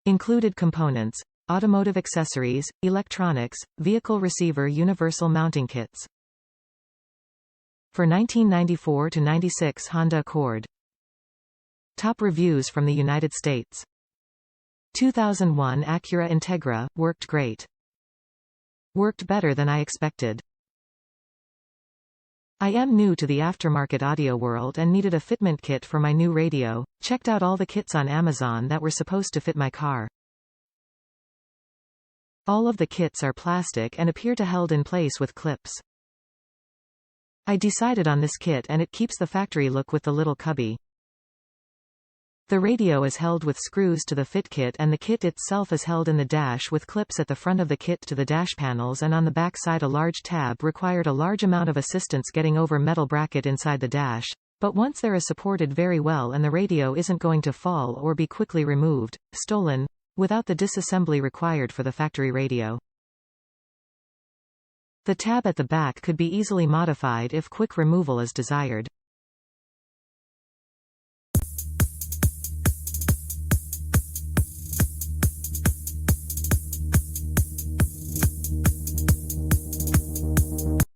Included components: automotive accessories, electronics, vehicle receiver universal mounting kits. For 1994-96 Honda Accord. Top reviews from the United States. 2001 Acura Integra, worked great. Worked better than I expected. I am new to the aftermarket audio world and needed a fitment kit for my new radio. Checked out all the kits on Amazon that were supposed to fit my car. All of the kits are plastic and appear to held in place with clips. I decided on this kit and it keeps the factory look with the little cubby. The radio is held with screws to the fit kit and the kit itself is held in the dash with clips at the front of the kit to the dash panels, and on the back side a large tab required a large amount of assistance getting over metal bracket inside the dash, but once there is supported very well and the radio isn't going to fall or be quickly removed, stolen, without the disassembly required for the factory radio. The tab at the back could be easily modified if quick removal is desired.